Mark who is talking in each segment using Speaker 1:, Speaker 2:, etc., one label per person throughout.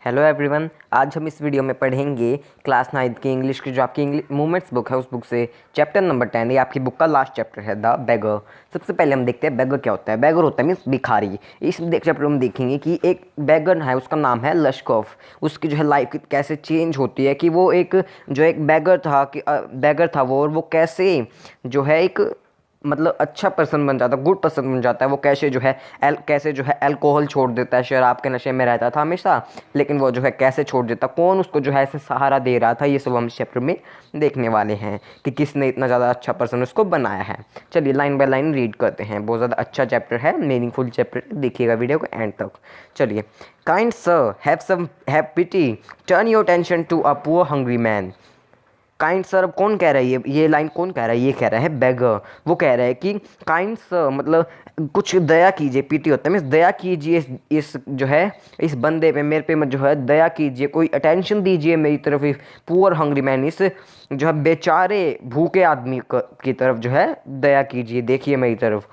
Speaker 1: Hello everyone. आज हम इस वीडियो में पढ़ेंगे क्लास 9 की इंग्लिश की जो आपकी इंग्लिश मूवमेंट्स बुक है उस बुक से चैप्टर नंबर 10। ये आपकी बुक का लास्ट चैप्टर है, द बेगर। सबसे पहले हम देखते हैं बेगर क्या होता है। बेगर होता है मीन्स भिखारी। इस चैप्टर में हम देखेंगे कि एक बेगर है, उसका नाम है लश्कोफ। उसकी जो है लाइफ कैसे चेंज होती है कि वो एक जो एक बेगर था वो, और वो कैसे जो है एक मतलब अच्छा पर्सन बन जाता है, गुड पर्सन बन जाता है। वो कैसे जो है अल्कोहल छोड़ देता है, शराब के नशे में रहता था हमेशा, लेकिन वो जो है कैसे छोड़ देता, कौन उसको जो है ऐसे सहारा दे रहा था, ये सब हम इस चैप्टर में देखने वाले हैं कि किसने इतना ज़्यादा अच्छा पर्सन उसको बनाया है। चलिए लाइन बाय लाइन रीड करते हैं। बहुत ज़्यादा अच्छा चैप्टर है, मीनिंगफुल चैप्टर, देखिएगा वीडियो को एंड तक। चलिए। Kind sir, have pity, turn your attention to a poor hungry man. Kind sir, अब कौन कह रहा है ये लाइन कौन कह रहा है? ये कह रहा है बेगर। वो कह रहा है कि काइंड सर मतलब कुछ दया कीजिए, पीटी होता है मीन्स दया कीजिए इस जो है इस बंदे पे, मेरे पे जो है दया कीजिए, कोई अटेंशन दीजिए मेरी तरफ। इस पुअर हंग्री मैन, इस जो है बेचारे भूखे आदमी की तरफ जो है दया कीजिए, देखिए मेरी तरफ।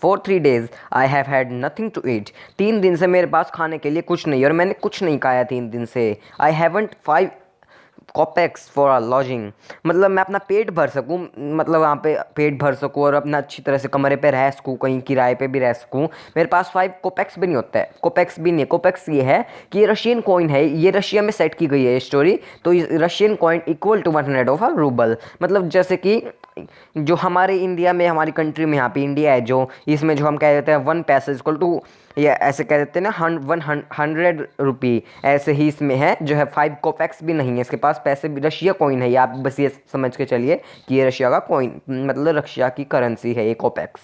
Speaker 1: For 3 days I have had nothing to eat। 3 दिन से मेरे पास खाने के लिए कुछ नहीं, और मैंने कुछ नहीं खाया 3 दिन से। I haven't 5 kopecks for a lodging. मतलब मैं अपना पेट भर सकूँ, मतलब वहाँ पे पेट भर सकूँ और अपना अच्छी तरह से कमरे पे रह सकूँ, कहीं किराए पे भी रह सकूँ, मेरे पास 5 कोपेक्स भी नहीं होता है। कोपेक्स भी नहीं है। कोपेक्स ये है कि ये रशियन कॉइन है, ये रशिया में सेट की गई है ये स्टोरी। तो Russian coin equal to 100 of a rouble. मतलब जैसे कि जो हमारे इंडिया में, हमारी कंट्री में, यहाँ पे इंडिया है जो, इसमें जो हम कह देते हैं 1 पैसा इक्वल टू, या ऐसे कह देते हैं ना 100 रुपी, ऐसे ही इसमें है जो है 5 कोपेक्स भी नहीं है इसके पास पैसे भी। रशिया कॉइन है ये, आप बस ये समझ के चलिए कि ये रशिया का कॉइन, मतलब रशिया की करेंसी है ये कोपेक्स।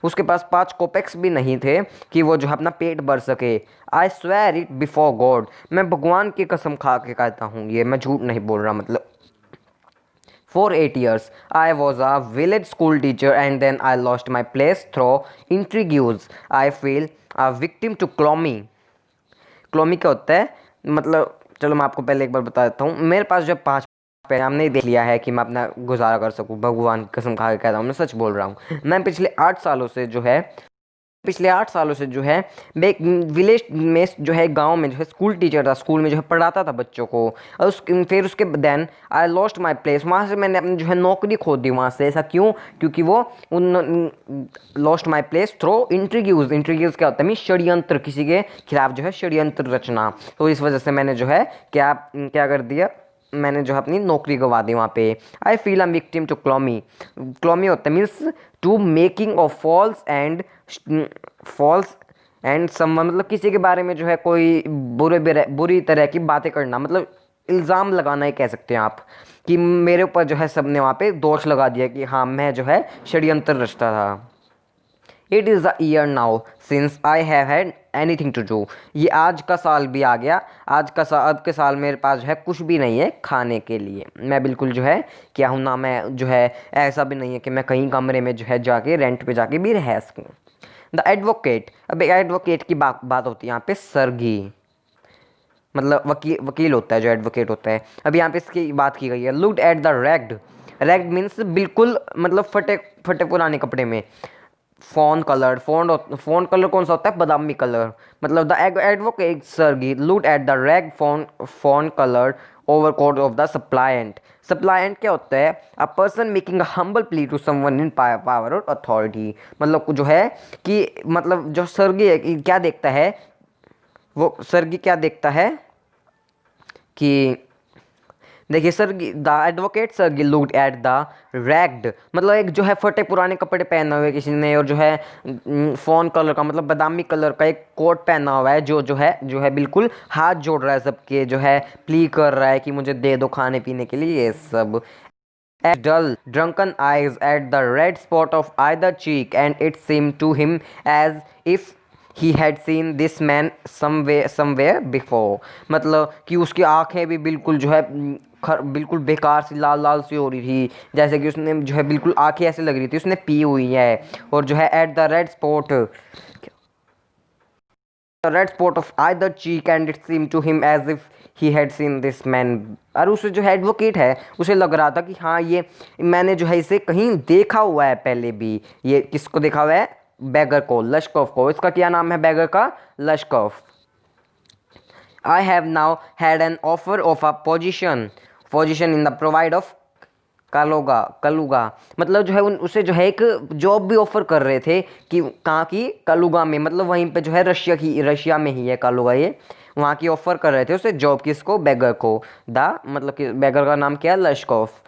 Speaker 1: उसके पास 5 कोपेक्स भी नहीं थे कि वो जो है अपना पेट भर सके। I swear it before God. मैं भगवान की कसम खा के कहता हूँ, ये मैं झूठ नहीं बोल रहा। मतलब For 8 years, I was a village school teacher and then I lost my place through intrigues. I feel a victim to clomy। क्लोमी क्या होता है? मतलब चलो मैं आपको पहले एक बार बता देता हूँ। मेरे पास जब 5 पैसे, हमने देख लिया है कि मैं अपना गुजारा कर सकूँ, भगवान की कसम खा के कहता हूँ, मैं सच बोल रहा हूँ। मैं पिछले 8 सालों से जो है मैं एक विलेज में जो है गांव में जो है स्कूल टीचर था, स्कूल में जो है पढ़ाता था बच्चों को। और फिर उसके then I lost my place. वहाँ से मैंने अपनी जो है नौकरी खो दी वहाँ से। ऐसा क्यों? क्योंकि वो उन lost my place through intrigues. Intrigues क्या होता है? मीन षड्यंत्र, किसी के खिलाफ जो है षड्यंत्र रचना। तो इस वजह से मैंने जो है क्या क्या कर दिया, मैंने जो है अपनी नौकरी गंवा दी वहाँ पे। I feel a victim to calumny. Calumny होता है means to making of false and some, मतलब किसी के बारे में जो है कोई बुरी तरह की बातें करना, मतलब इल्ज़ाम लगाना ही कह सकते हैं आप, कि मेरे ऊपर जो है सबने वहाँ पे दोष लगा दिया कि हाँ मैं जो है षड्यंत्र रचता था। It is the year now since I have had anything to do. ये आज का साल भी आ गया। अब के साल मेरे पास जो है कुछ भी नहीं है खाने के लिए। मैं बिल्कुल जो है क्या हूँ ना, मैं जो है ऐसा भी नहीं है कि मैं कहीं कमरे में जो है जाके रेंट पे जाके भी रह सकूँ। The advocate. अब एडवोकेट की बात होती है यहाँ पे सरगी, मतलब वकील होता है जो एडवोकेट होता है। अब यहाँ पे इसकी बात की गई है। Looked at the ragged. Ragged means बिल्कुल मतलब फटे फटे पुराने कपड़े में। फोन कलर कौन सा होता है? बादामी कलर। मतलब the advocate Sergei looked at the rag fawn colour overcoat of the suppliant. Suppliant क्या होता है? A person making a humble plea to someone in power or authority. मतलब जो है कि मतलब जो सर्गी है क्या देखता है, वो सर्गी क्या देखता है कि देखिए sir, the advocate sir looked at the ragged, मतलब एक जो है फटे पुराने कपड़े पहने हुए किसी ने, और जो है फोन कलर का मतलब बादामी कलर का एक कोट पहना हुआ है, जो है बिल्कुल हाथ जोड़ रहा है सबके, जो है प्ली कर रहा है कि मुझे दे दो खाने पीने के लिए ये सब। At dull, drunken eyes at the red spot of either cheek, and it seemed to him as if he had seen this man somewhere before। मतलब कि उसकी आंखें भी बिल्कुल जो है बिल्कुल बेकार सी लाल लाल सी हो रही थी, जैसे कि उसने जो है बिल्कुल आंखें ऐसे लग रही थी उसने पी हुई है। और जो है at the red spot of either cheek, and it seem to him as if he had seen this man. और उसे जो है एडवोकेट है, उसे लग रहा था कि हाँ ये मैंने जो है इसे कहीं देखा हुआ है पहले भी। ये किसको देखा हुआ है? बेगर को, लश्कोफ को। इसका क्या नाम है बेगर का? Lushkoff. I have now had an offer of a position in the province of Kaluga Kaluga, मतलब जो है उसे जो है एक जॉब भी ऑफर कर रहे थे कि कहाँ की, कलुगा में, मतलब वहीं पे जो है रशिया में ही है कालुगा, ये वहाँ की ऑफर कर रहे थे उसे जॉब, किसको, बेगर को। द मतलब कि बेगर का नाम क्या है, लश्कोफ।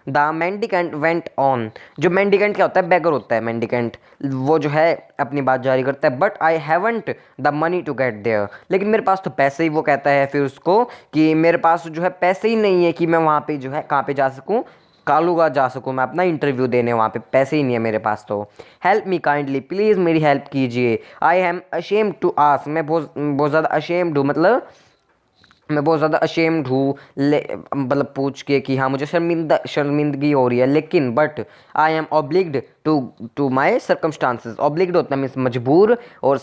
Speaker 1: द मेंडिकेंट वेंट ऑन, जो मेंडिकेंट क्या होता है, बेगर होता है मेंडिकेंट, वो जो है अपनी बात जारी करता है। But I haven't the money to get there, लेकिन मेरे पास तो पैसे ही, वो कहता है फिर उसको कि मेरे पास जो है पैसे ही नहीं है कि मैं वहाँ पे जो है कहाँ पे जा सकूँ, कालूगा जा सकूँ मैं अपना इंटरव्यू देने, वहाँ पे पैसे ही नहीं है मेरे पास। तो हेल्प मी काइंडली, प्लीज़ मेरी हेल्प कीजिए। I am ashamed to ask, मैं बहुत बहुत ज़्यादा अशेम्ड हूँ, मतलब मैं बहुत ज़्यादा अशेम्ड हूँ, मतलब पूछ के कि हाँ मुझे शर्मिंदगी हो रही है, लेकिन but I am obliged to my circumstances. Obliged होता है मीन्स मजबूर, और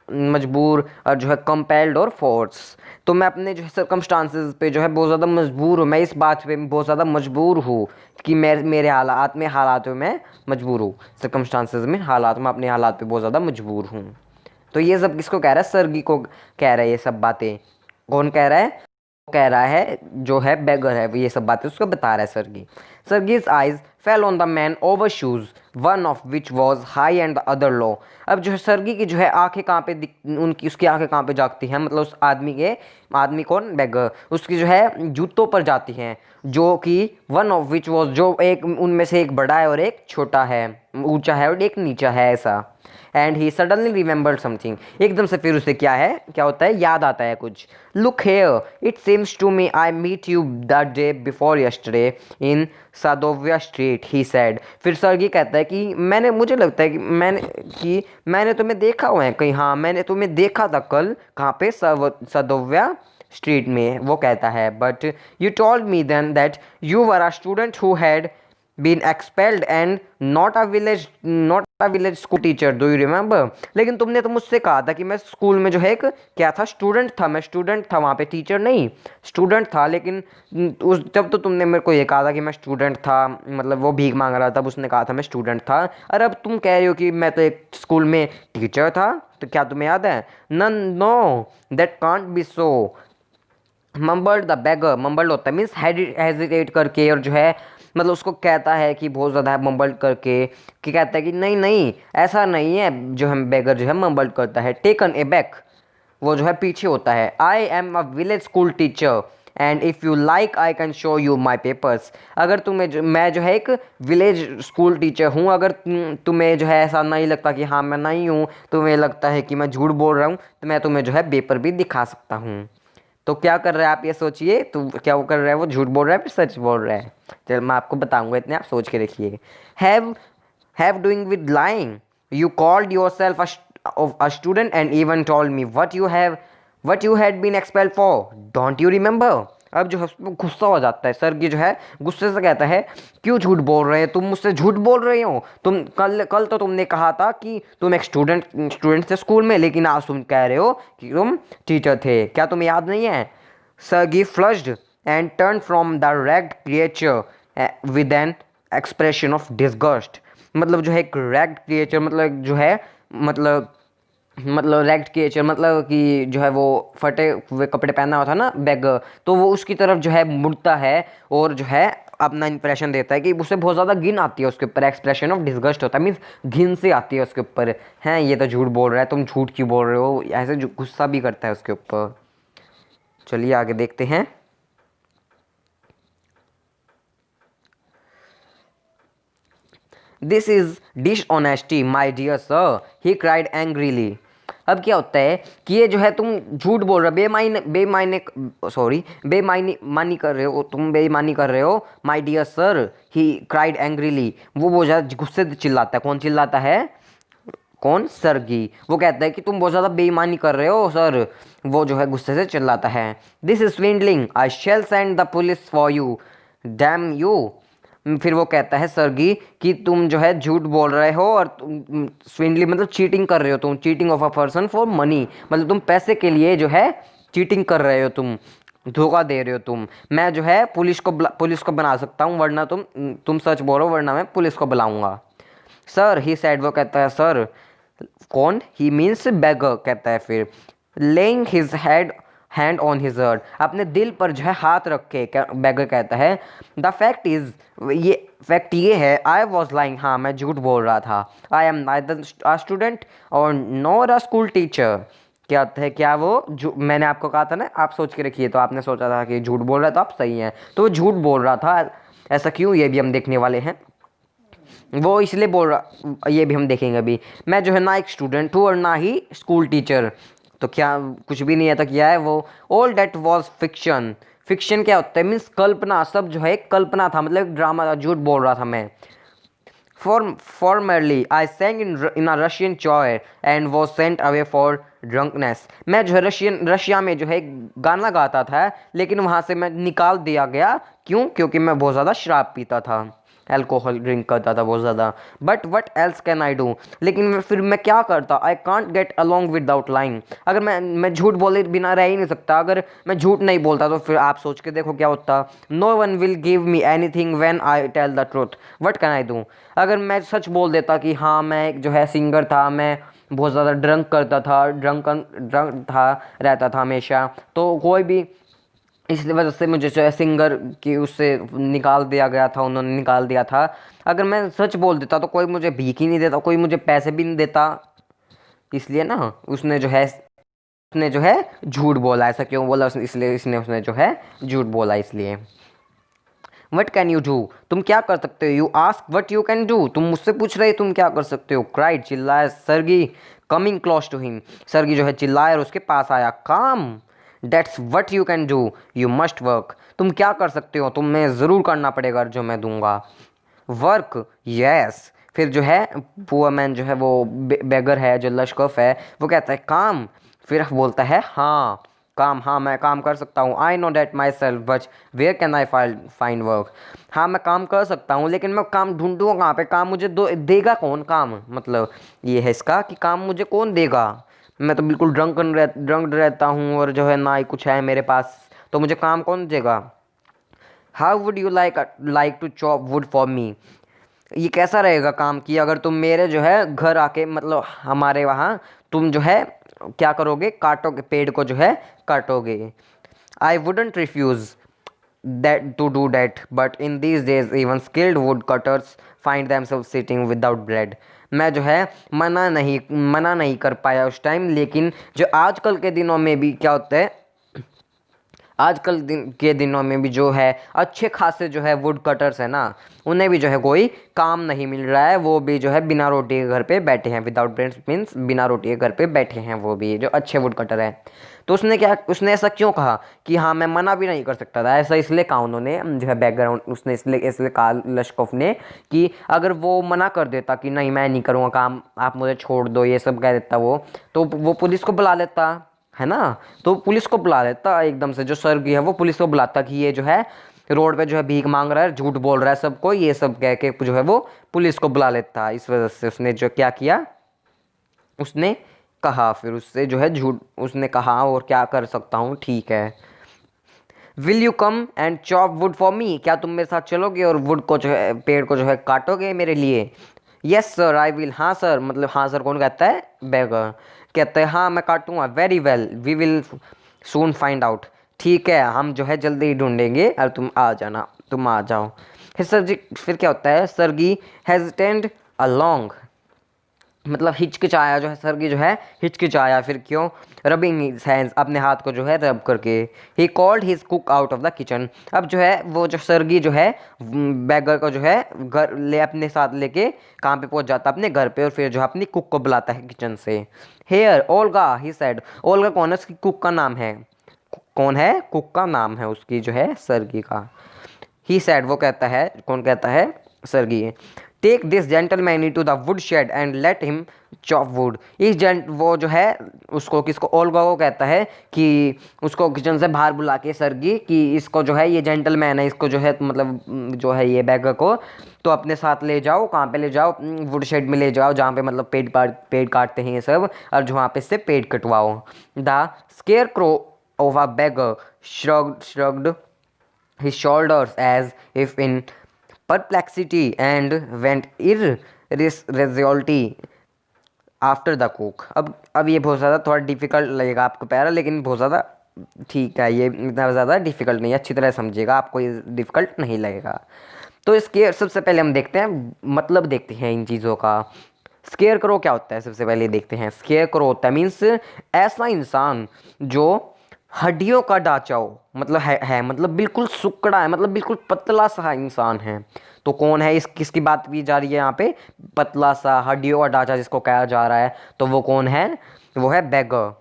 Speaker 1: मजबूर और जो है कंपेल्ड और फोर्स। तो मैं अपने जो है सर्कमस्टांसेस पे जो है बहुत ज़्यादा मजबूर हूँ, मैं इस बात पे बहुत ज़्यादा मजबूर हूँ कि मेरे हालात में मैं मजबूर हूँ, सर्कमस्टांसेस में हालात में, अपने हालात पे बहुत ज़्यादा मजबूर हूँ। तो ये सब किसको कह रहा है, सर्गी को कह रहा है ये सब बातें। कौन कह रहा है, वो कह रहा है जो है बेगर है, ये सब बातें उसको बता रहा है Sergei. Sergei's eyes fell on the man overshoes, one of which was high and the other low. अब जो है सर्गी की जो है आंखें कहाँ पे उनकी उसकी आंखें कहाँ पे जागती हैं, मतलब उस आदमी कौन, बेगर, उसकी जो है जूतों पर जाती हैं, जो कि वन ऑफ विच वॉज, जो एक उनमें से एक बड़ा है और एक छोटा है, ऊंचा है और एक नीचा है, ऐसा। And he suddenly remembered something, एकदम से फिर उसे क्या होता है, याद आता है कुछ। Look here, it seems to me I meet you the day before yesterday in Sadovaya street, he said. फिर सर्गी कहता है कि मुझे लगता है कि मैंने तुम्हें देखा हुआ है कहीं, हाँ मैंने तुम्हें देखा था कल, कहाँ पे, सादोविया स्ट्रीट में, वो कहता है। But you told me then that you were a student who had been expelled and not a village school teacher, do you remember? लेकिन तुमने तो मुझसे कहा था कि मैं स्कूल में जो है एक क्या था, स्टूडेंट था, मैं स्टूडेंट था वहाँ पे, टीचर नहीं, स्टूडेंट था। लेकिन उस जब तो तुमने मेरे को ये कहा था कि मैं स्टूडेंट था, मतलब वो भीख मांग रहा था, तब उसने कहा था मैं स्टूडेंट था, और अब तुम कह रहे हो कि मैं तो एक स्कूल में टीचर था, तो क्या तुम्हें याद है? No, that can't be so, mumbled the beggar, mumbled होता है मीन्स हेजिटेट करके, और जो है मतलब उसको कहता है कि बहुत ज़्यादा है मम्बल्ड करके, कि कहता है कि नहीं नहीं ऐसा नहीं है, जो हम बेगर जो है मम्बल्ड करता है। टेकन ए बैक, वो जो है पीछे होता है। I am a village school teacher and if you like I can show you my papers. अगर मैं जो है एक विलेज स्कूल टीचर हूँ, अगर तुम्हें जो है ऐसा नहीं लगता कि हाँ मैं नहीं हूँ, तुम्हें लगता है कि मैं झूठ बोल रहा हूँ, तो मैं तुम्हें जो है पेपर भी दिखा सकता हूँ। तो क्या कर रहा है आप ये सोचिए, तो क्या वो कर रहा है, वो झूठ बोल रहा है फिर सच बोल रहा है? चल मैं आपको बताऊंगा, इतने आप सोच के रखिए। Have have doing with lying, you called your self a student and even told me what you had been expelled for, don't you remember? अब जो है उसमें गुस्सा हो जाता है, सर्गी जो है गुस्से से कहता है, क्यों झूठ बोल रहे हैं तुम, मुझसे झूठ बोल रहे हो तुम, कल तो तुमने कहा था कि तुम एक स्टूडेंट थे स्कूल में, लेकिन आज तुम कह रहे हो कि तुम टीचर थे, क्या तुम्हें याद नहीं है? Sergei flushed and turn from the ragged creature with an expression of disgust. मतलब जो है एक रैग्ड क्रिएचर, मतलब जो है मतलब रैग्ड क्रिएचर, मतलब कि जो है वो फटे हुए कपड़े पहना हुआ था ना बेगर, तो वो उसकी तरफ जो है मुड़ता है और जो है अपना इंप्रेशन देता है कि उसे बहुत ज़्यादा घिन आती है उसके ऊपर, एक्सप्रेशन ऑफ डिस्गस्ट होता है मीन्स घिन से आती है उसके ऊपर, हैं ये तो झूठ बोल रहा है, तुम झूठ क्यों बोल रहे हो, ऐसे गुस्सा भी करता है उसके ऊपर। चलिए आगे देखते हैं। This is dishonesty my dear sir, he cried angrily. अब क्या होता है कि ये जो है तुम झूठ बोल रहे हो, बेईमानी कर रहे हो, तुम बेईमानी कर रहे हो। My dear sir, he cried angrily, वो बहुत ज़्यादा गुस्से से चिल्लाता है। कौन चिल्लाता है? कौन? सर्गी। वो कहता है कि तुम बहुत ज़्यादा बेईमानी कर रहे हो सर, वो जो है गुस्से से चिल्लाता है। This is swindling, I shall send the police for you, damn you. फिर वो कहता है सर्गी कि तुम जो है झूठ बोल रहे हो, और तुम स्विंडली मतलब चीटिंग कर रहे हो, तुम cheating of a person for money, मतलब तुम पैसे के लिए जो है चीटिंग कर रहे हो, तुम धोखा दे रहे हो तुम। मैं जो है पुलिस को बना सकता हूँ, वरना तुम सच बोलो, वरना मैं पुलिस को बुलाऊंगा। सर, ही सेड, वो कहता है सर। कौन? ही मीन्स बेगर कहता है फिर। Laying his hand on his heart, अपने दिल पर जो है हाथ रख के बैगर कहता है द फैक्ट इज, ये फैक्ट ये है, आई वॉज लाइंग, हाँ मैं झूठ बोल रहा था, I am neither a student और नॉर अ स्कूल टीचर। क्या होता है, क्या वो मैंने आपको कहा था ना, आप सोच के रखिए, तो आपने सोचा था कि झूठ बोल रहा है तो आप सही हैं, तो वो झूठ बोल रहा था। ऐसा क्यों, ये भी हम देखने वाले हैं। वो इसलिए बोल रहा, ये भी हम देखेंगे अभी। मैं जो है ना एक स्टूडेंट हूँ और ना ही स्कूल टीचर, तो क्या कुछ भी नहीं है तो क्या है वो। All that was fiction, fiction क्या होता है, मीन्स कल्पना, सब जो है एक कल्पना था, मतलब एक ड्रामा था, झूठ बोल रहा था मैं। Formerly, I sang in a Russian choir and was sent away for drunkenness. मैं जो है रशिया में जो है गाना गाता था, लेकिन वहाँ से मैं निकाल दिया गया। क्यों? क्योंकि मैं बहुत ज़्यादा शराब पीता था, अल्कोहल ड्रिंक करता था बहुत ज़्यादा। But what else can I do, लेकिन फिर मैं क्या करता। I can't get along without lying, अगर मैं झूठ बोले बिना रह ही नहीं सकता। अगर मैं झूठ नहीं बोलता तो फिर आप सोच के देखो क्या होता। No one will give me anything when I tell the truth, what can I do. अगर मैं सच बोल देता कि हाँ मैं एक जो है सिंगर था, मैं बहुत ज़्यादा ड्रंक करता था, ड्रंक था, रहता था हमेशा, तो कोई भी, इस वजह से मुझे जो है सिंगर की उससे निकाल दिया गया था, उन्होंने निकाल दिया था। अगर मैं सच बोल देता तो कोई मुझे भीख ही नहीं देता, कोई मुझे पैसे भी नहीं देता। इसलिए ना उसने जो है झूठ बोला। ऐसा क्यों बोला उसने, इसलिए उसने जो है झूठ बोला इसलिए। वट कैन यू डू, तुम क्या कर सकते हो। You ask what you can do, तुम मुझसे पूछ रहे तुम क्या कर सकते हो। क्राइड, चिल्लाया Sergei, coming close to him, Sergei जो है चिल्लाया और उसके पास आया। काम, that's what you can do, you must work, तुम क्या कर सकते हो, तुम्हें ज़रूर करना पड़ेगा जो मैं दूंगा। Work, yes. फिर जो है पुअर मैन जो है वो बेगर है जो लशकफ है, वो कहता है काम, फिर बोलता है हाँ काम, हाँ मैं काम कर सकता हूँ। I know that myself but where can I find work, हाँ मैं काम कर सकता हूँ लेकिन मैं काम ढूंढूंगा कहाँ पे, काम मुझे देगा कौन काम, मतलब ये है इसका कि काम मुझे कौन देगा। मैं तो बिल्कुल ड्रंक रहता हूँ और जो है ना ही कुछ है मेरे पास, तो मुझे काम कौन देगा। How would you like to chop wood for me, ये कैसा रहेगा काम की अगर तुम मेरे जो है घर आके, मतलब हमारे वहाँ तुम जो है क्या करोगे, काटोगे, पेड़ को जो है काटोगे। I wouldn't refuse that to do that, but in these days even skilled wood cutters find themselves sitting without bread। मैं जो है मना नहीं कर पाया उस टाइम, लेकिन जो आजकल के दिनों में भी क्या होता है, आजकल के दिनों में भी जो है अच्छे खासे जो है वुड कटर्स है ना, उन्हें भी जो है कोई काम नहीं मिल रहा है। वो भी जो है बिना रोटी के घर पे बैठे हैं, विदाउट ब्रेड मीन्स बिना रोटी के घर पे बैठे हैं, वो भी जो अच्छे वुड कटर है। तो उसने ऐसा क्यों कहा कि हाँ मैं मना भी नहीं कर सकता था, ऐसा इसलिए कहा उन्होंने जो है बैकग्राउंड, उसने इसलिए कहा लश्कोफ ने कि अगर वो मना कर देता कि नहीं मैं नहीं करूँगा काम, आप मुझे छोड़ दो, ये सब कह देता वो, तो वो पुलिस को बुला लेता है ना। तो पुलिस को बुला लेता एकदम से, जो सर्गी है वो पुलिस को बुलाता कि ये जो है रोड पे जो है भीख मांग रहा है, झूठ बोल रहा है सबको, ये सब कह के जो है वो पुलिस को बुला लेता। इस वजह से उसने जो क्या किया, उसने कहा, फिर उससे जो है झूठ उसने कहा, और क्या कर सकता हूँ, ठीक है। Will you come and chop wood for मी, क्या तुम मेरे साथ चलोगे और वुड को जो है, पेड़ को जो है काटोगे मेरे लिए। यस सर आई विल, हाँ सर, मतलब हाँ सर कौन कहता है, बेगर कहते हैं हाँ मैं काटूंगा। Very well we will soon find out, ठीक है हम जो है जल्दी ही ढूंढेंगे और तुम आ जाना, तुम आ जाओ। फिर सर जी, फिर क्या होता है, सरगी हेजिटेंट अलोंग, मतलब हिचकिचाया, जो है सर्गी जो है हिचकिचाया, फिर क्यों, रबिंग हिज हैंड्स, अपने हाथ को जो है रब करके। He called his cook out of the kitchen, अब जो है वो जो सर्गी जो है बैगर को जो है घर ले अपने साथ लेके कहाँ पे पहुंच जाता, अपने घर पे, और फिर जो है अपनी कुक को बुलाता है किचन से। Here Olga he said, Olga कौन है, उसकी कुक का नाम है, कौन है, कुक का नाम है उसकी जो है सर्गी का। ही सेड, वो कहता है, कौन कहता है, Sergei. Take this gentleman into the wood shed and let him chop wood, वो जो है उसको, किसको, ओल्गा को कहता है कि उसको किचन से बाहर बुला के सर्गी कि इसको जो है, ये जेंटलमैन है, इसको जो है मतलब जो है ये बैगर को तो अपने साथ ले जाओ, कहाँ पे ले जाओ, वुड शेड में ले जाओ, जहाँ पे मतलब पेड़ काटते हैं ये सब, और जो वहाँ पे से पेड़ कटवाओ। The scarecrow of a beggar shrugged his shoulders as if in perplexity and went irresolutely after the cook। अब ये बहुत ज़्यादा थोड़ा डिफिकल्ट लगेगा आपको पैरा, लेकिन बहुत ज़्यादा ठीक है, ये इतना ज़्यादा डिफिकल्ट नहीं है, अच्छी तरह समझिएगा, आपको ये डिफिकल्ट नहीं लगेगा। तो स्केयर सबसे पहले हम देखते हैं, मतलब देखते हैं इन चीज़ों का। स्केयर करो क्या होता है, सबसे पहले देखते हैं। स्केयर करो होता है मीन्स ऐसा इंसान जो हड्डियों का ढांचा हो, मतलब है मतलब बिल्कुल सुकड़ा है, मतलब बिल्कुल पतला सा इंसान है। तो कौन है, इस किसकी बात की जा रही है यहाँ पे, पतला सा हड्डियों का ढांचा जिसको कहा जा रहा है, तो वो कौन है, वो है बेगर।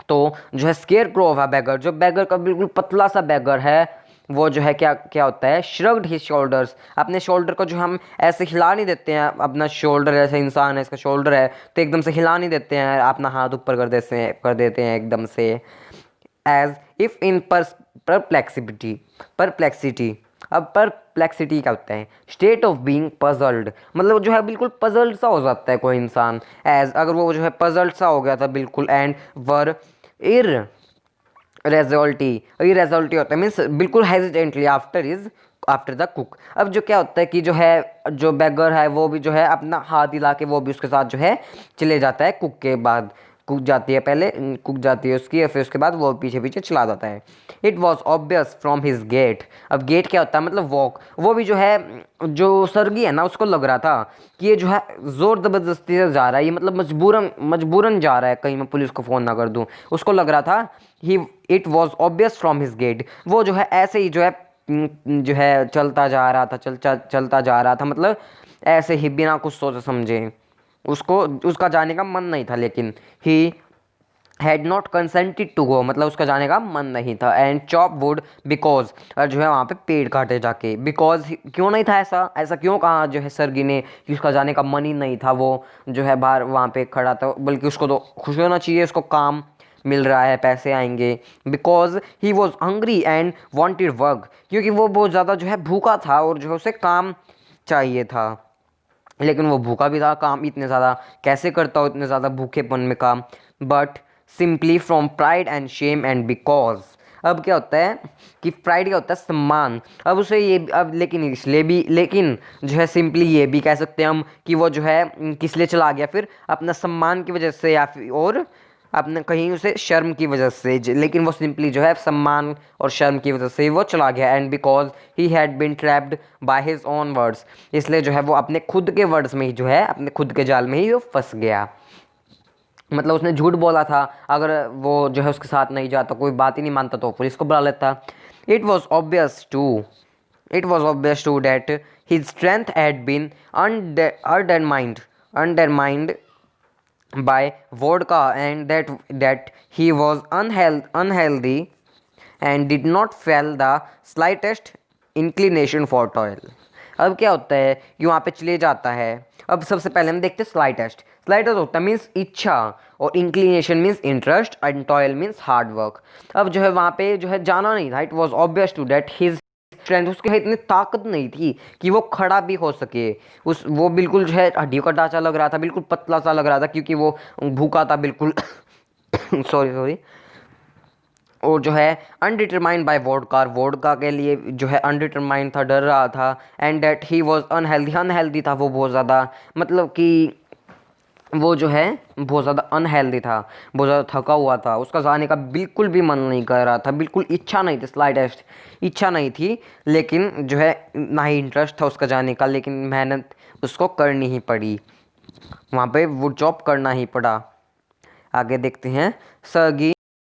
Speaker 1: तो जो है स्केयर क्रो ऑफ अ बेगर, जो बेगर का बिल्कुल पतला सा बेगर है, वो जो है क्या क्या होता है, श्रग्ड हिज शोल्डर्स, अपने शोल्डर को जो हम ऐसे हिला नहीं देते हैं, अपना शोल्डर ऐसे इंसान है इसका शोल्डर है तो एकदम से हिला नहीं देते हैं, अपना हाथ ऊपर कर देते हैं एकदम से, as if in perplexity perplexity. अब परप्लेक्सिटी क्या होता है, स्टेट ऑफ बीइंग पजल्ड, मतलब जो है बिल्कुल पजल्ड सा हो जाता है कोई इंसान, एज अगर वो जो है पजल्ड सा हो गया था बिल्कुल, एंड वर इर रेजल्टी होता है मीन्स बिल्कुल हेजिडेंटली आफ्टर द कुक। अब जो क्या होता है कि जो है जो बेगर है वो भी जो है अपना हाथ हिला के वो भी उसके साथ जो है चले जाता है कुक के बाद, कुक जाती है पहले, कुक जाती है उसकी, और फिर उसके बाद वो पीछे पीछे चला जाता है। It was obvious from his gait. अब गेट क्या होता है, मतलब वॉक, वो भी जो है जो सर्गी है ना उसको लग रहा था कि ये जो है जोर ज़बरदस्ती से जा रहा है, ये मतलब मजबूरन मजबूरन जा रहा है, कहीं मैं पुलिस को फ़ोन ना कर दूं, उसको लग रहा था। He it was obvious from his gait, वो जो है ऐसे ही जो है जो है चलता जा रहा था, चलता जा रहा था, मतलब ऐसे ही बिना कुछ सोचे समझे, उसको उसका जाने का मन नहीं था, लेकिन he had not consented to go, मतलब उसका जाने का मन नहीं था। एंड चॉप वुड बिकॉज, और जो है वहाँ पे पेड़ काटे जाके, बिकॉज क्यों नहीं था, ऐसा ऐसा क्यों कहा जो है सरगी ने कि उसका जाने का मन ही नहीं था, वो जो है बाहर वहाँ पे खड़ा था, बल्कि उसको तो खुश होना चाहिए, उसको काम मिल रहा है, पैसे आएंगे। Because he was hungry and wanted work, क्योंकि वो बहुत ज़्यादा जो है भूखा था और जो है उसे काम चाहिए था, लेकिन वो भूखा भी था, काम इतने ज़्यादा कैसे करता हो, इतने ज़्यादा भूखेपन में काम। But simply from pride and shame and because, अब क्या होता है कि प्राइड क्या होता है, सम्मान। अब उसे ये अब लेकिन इसलिए भी, लेकिन जो है सिंपली ये भी कह सकते हैं हम कि वो जो है किस लिए चला गया, फिर अपना सम्मान की वजह से, या फिर और अपने कहीं उसे शर्म की वजह से, लेकिन वो सिंपली जो है सम्मान और शर्म की वजह से वो चला गया। And because he had been trapped by his own words, इसलिए जो है वो अपने खुद के वर्ड्स में ही जो है, अपने खुद के जाल में ही वो फंस गया, मतलब उसने झूठ बोला था, अगर वो जो है उसके साथ नहीं जाता, कोई बात ही नहीं मानता, तो पुलिस को बुला लेता। It was obvious to it was obvious to that his strength had been undermined by vodka, and that he was unhealthy and did not feel the slightest inclination for toil। अब क्या होता है कि वहाँ पे चले जाता है। अब सबसे पहले हम देखते हैं स्लाइटेस्ट होता है मीन्स इच्छा, और inclination means interest, and toil means hard work. अब जो है वहाँ पे जो है जाना नहीं था। It was obvious to that his strength, उसके इतनी ताकत नहीं थी कि वो खड़ा भी हो सके, उस वो बिल्कुल जो है हड्डियों का ढांचा लग रहा था, बिल्कुल पतला सा लग रहा था, क्योंकि वो भूखा था बिल्कुल सॉरी। और जो है अनडिटरमाइंड बाय वोडका के लिए जो है अनडिटरमाइंड था, डर रहा था। And that he was unhealthy था, वो बहुत ज़्यादा, मतलब कि वो जो है बहुत ज़्यादा अनहेल्दी था, बहुत ज़्यादा थका हुआ था, उसका जाने का बिल्कुल भी मन नहीं कर रहा था, बिल्कुल इच्छा नहीं थी, स्लाइटेस्ट इच्छा नहीं थी, लेकिन जो है ना ही इंटरेस्ट था उसका जाने का, लेकिन मेहनत उसको करनी ही पड़ी, वहाँ पे वो जॉब करना ही पड़ा। आगे देखते हैं सर्गी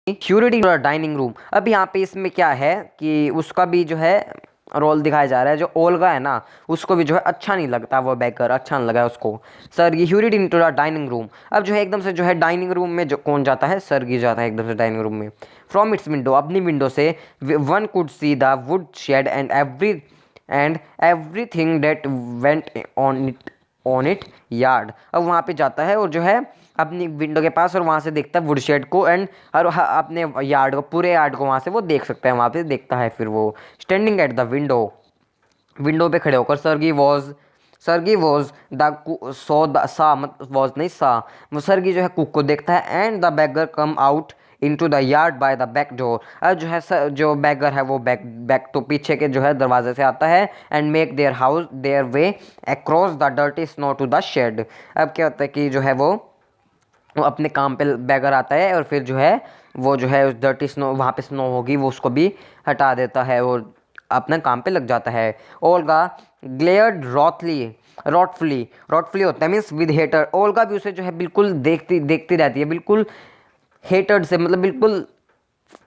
Speaker 1: क्यूरिटी डाइनिंग रूम। अब यहाँ पे इसमें क्या है कि उसका भी जो है रोल दिखाया जा रहा है, जो ओल्गा है ना उसको भी जो है अच्छा नहीं लगता, वो बैकर अच्छा नहीं लगा उसको। सर्गी ह्यूरिड इनटू द डाइनिंग रूम, अब जो है एकदम से जो है डाइनिंग रूम में जो कौन जाता है, सर्गी जाता है एकदम से डाइनिंग रूम में। फ्रॉम इट्स विंडो, अपनी विंडो से, one could see the wood shed and everything that went on it yard. अब वहाँ पे जाता है और जो है अपनी विंडो के पास, और वहाँ से देखता है वुडशेड को, एंड और अपने यार्ड को, पूरे यार्ड को वहाँ से वो देख सकता है, वहाँ पे देखता है फिर वो। स्टैंडिंग एट द विंडो पे खड़े होकर सरगी वॉज द सो द सा मत वॉज नहीं सा वो सरगी जो है कुक को देखता है। And the bagger come out into the yard by the back door, अब जो है जो बैगर है वो बैक तो पीछे के जो है दरवाजे से आता है। And make their way across the dirty snow to the shed. अब क्या होता है कि जो है वो वो अपने काम पे बैगर आता है और फिर जो है वो जो है उस डर्टी स्नो, वहाँ पे स्नो होगी वो उसको भी हटा देता है और अपने काम पे लग जाता है। ओल्गा ग्लेयर्ड रॉटफुली होता है मीन्स विद हेटर। ओल्गा भी उसे जो है बिल्कुल देखती देखती रहती है, बिल्कुल हेटेड से, मतलब बिल्कुल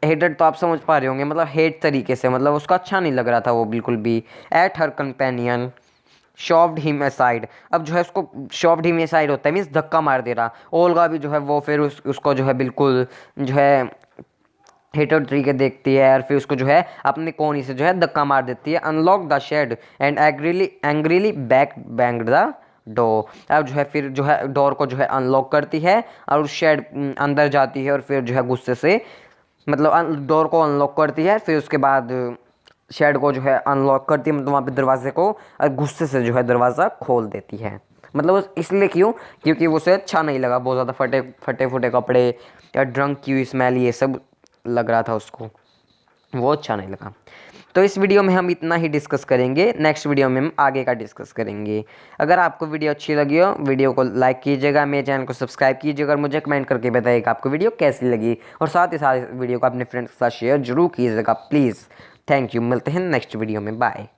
Speaker 1: हेटेड तो आप समझ पा रहे होंगे, मतलब हेट तरीके से, मतलब उसको अच्छा नहीं लग रहा था वो बिल्कुल भी। At her companion shoved him aside. अब जो है उसको शॉफ्ड हिम असाइड होता है मीन्स धक्का मार दे रहा। ओल्गा भी जो है वो फिर उसको जो है बिल्कुल जो है हेटर तरीके देखती है और फिर उसको जो है अपने कोनी से जो है धक्का मार देती है। Unlock the shed and angrily banged the door. अब जो है फिर जो है डोर को जो है अनलॉक करती है और शेड अंदर जाती है और फिर जो है गुस्से से, मतलब डोर को अनलॉक करती है, फिर उसके बाद शेड को जो है अनलॉक करती है, मतलब वहाँ पे दरवाजे को, और गुस्से से जो है दरवाज़ा खोल देती है। मतलब इसलिए क्यों, क्योंकि वो उसे अच्छा नहीं लगा, बहुत ज़्यादा फटे फुटे कपड़े या ड्रंक की स्मेल ये सब लग रहा था उसको, वो अच्छा नहीं लगा। तो इस वीडियो में हम इतना ही डिस्कस करेंगे, नेक्स्ट वीडियो में हम आगे का डिस्कस करेंगे। अगर आपको वीडियो अच्छी लगी हो वीडियो को लाइक कीजिएगा, मेरे चैनल को सब्सक्राइब कीजिएगा और मुझे कमेंट करके बताइएगा आपको वीडियो कैसी लगी, और साथ ही साथ वीडियो को अपने फ्रेंड्स के साथ शेयर जरूर कीजिएगा प्लीज़। थैंक यू, मिलते हैं नेक्स्ट वीडियो में, बाय।